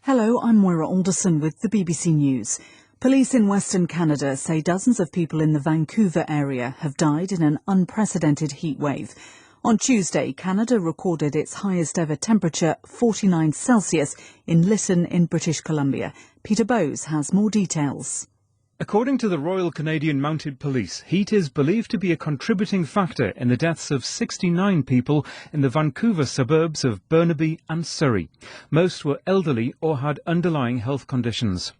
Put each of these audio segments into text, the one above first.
Hello, I'm Moira Alderson with the BBC News. Police in Western Canada say dozens of people in the Vancouver area have died in an unprecedented heat wave. On Tuesday, Canada recorded its highest ever temperature, 49 Celsius, in Lytton in British Columbia. Peter Bowes has more details. According to the Royal Canadian Mounted Police, heat is believed to be a contributing factor in the deaths of 69 people in the Vancouver suburbs of Burnaby and Surrey. Most were elderly or had underlying health conditions.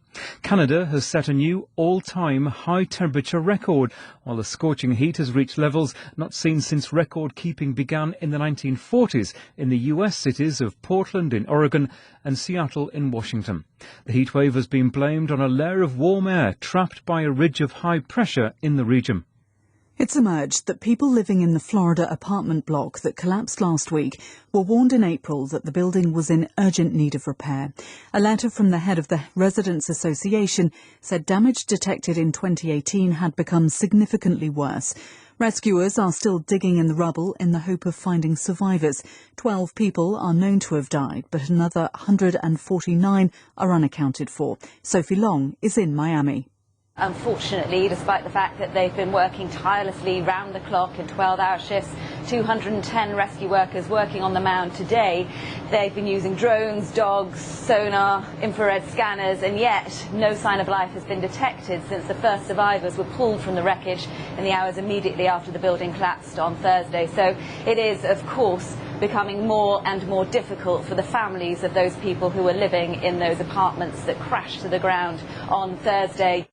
Canada has set a new all-time high temperature record, while the scorching heat has reached levels not seen since record-keeping began in the 1940s in the US cities of Portland in Oregon and Seattle in Washington. The heatwave has been blamed on a layer of warm air trapped by a ridge of high pressure in the region. It's emerged that people living in the Florida apartment block that collapsed last week were warned in April that the building was in urgent need of repair. A letter from the head of the Residents Association said damage detected in 2018 had become significantly worse. Rescuers are still digging in the rubble in the hope of finding survivors. 12 people are known to have died, but another 149 are unaccounted for. Sophie Long is in Miami. Unfortunately, despite the fact that they've been working tirelessly round the clock in 12-hour shifts, 210 rescue workers working on the mound today, they've been using drones, dogs, sonar, infrared scanners, and yet no sign of life has been detected since the first survivors were pulled from the wreckage in the hours immediately after the building collapsed on Thursday. So it is, of course, becoming more and more difficult for the families of those people who were living in those apartments that crashed to the ground on Thursday.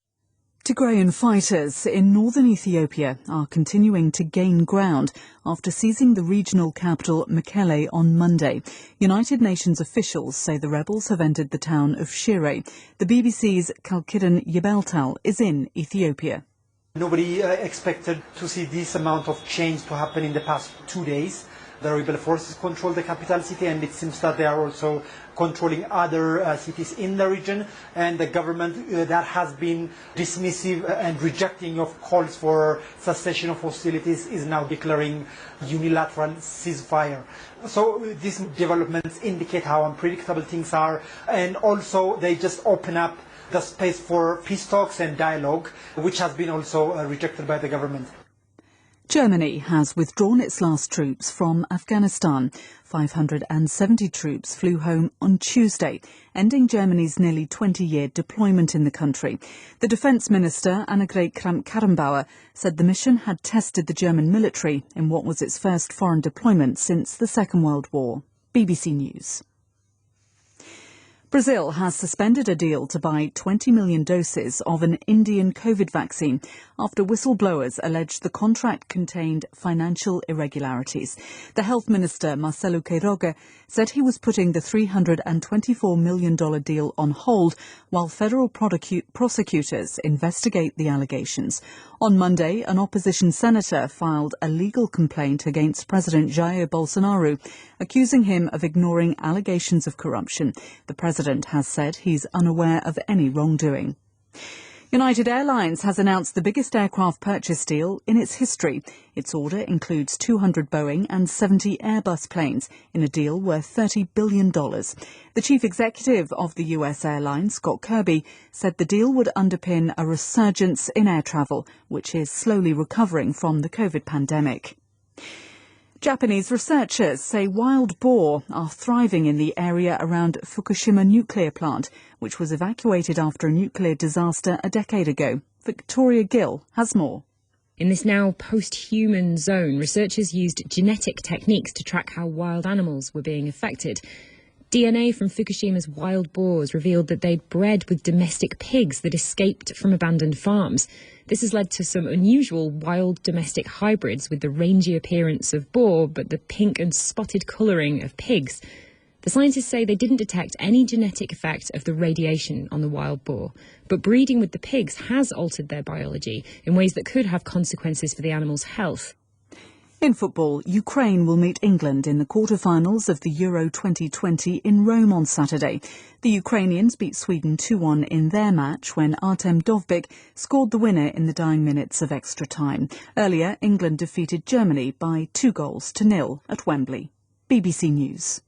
Tigrayan fighters in northern Ethiopia are continuing to gain ground after seizing the regional capital Mekelle on Monday. United Nations officials say the rebels have entered the town of Shire. The BBC's Kalkidan Yebeltal is in Ethiopia. Nobody expected to see this amount of change to happen in the past 2 days. The rebel forces control the capital city, and it seems that they are also controlling other cities in the region. And the government that has been dismissive and rejecting of calls for cessation of hostilities is now declaring unilateral ceasefire. So these developments indicate how unpredictable things are, and also they just open up the space for peace talks and dialogue, which has been also rejected by the government. Germany has withdrawn its last troops from Afghanistan. 570 troops flew home on Tuesday, ending Germany's nearly 20-year deployment in the country. The Defence Minister, Annegret Kramp-Karrenbauer, said the mission had tested the German military in what was its first foreign deployment since the Second World War. BBC News. Brazil has suspended a deal to buy 20 million doses of an Indian COVID vaccine after whistleblowers alleged the contract contained financial irregularities. The health minister, Marcelo Queiroga, said he was putting the $324 million deal on hold while federal prosecutors investigate the allegations. On Monday, an opposition senator filed a legal complaint against President Jair Bolsonaro, accusing him of ignoring allegations of corruption. The president has said he's unaware of any wrongdoing. United Airlines has announced the biggest aircraft purchase deal in its history. Its order includes 200 Boeing and 70 Airbus planes in a deal worth $30 billion. The chief executive of the US airline, Scott Kirby, said the deal would underpin a resurgence in air travel, which is slowly recovering from the COVID pandemic. Japanese researchers say wild boar are thriving in the area around Fukushima nuclear plant, which was evacuated after a nuclear disaster a decade ago. Victoria Gill has more. In this now post-human zone, researchers used genetic techniques to track how wild animals were being affected. DNA from Fukushima's wild boars revealed that they'd bred with domestic pigs that escaped from abandoned farms. This has led to some unusual wild domestic hybrids with the rangy appearance of boar but the pink and spotted colouring of pigs. The scientists say they didn't detect any genetic effect of the radiation on the wild boar, but breeding with the pigs has altered their biology in ways that could have consequences for the animal's health. In football, Ukraine will meet England in the quarter-finals of the Euro 2020 in Rome on Saturday. The Ukrainians beat Sweden 2-1 in their match when Artem Dovbyk scored the winner in the dying minutes of extra time. Earlier, England defeated Germany by 2-0 at Wembley. BBC News.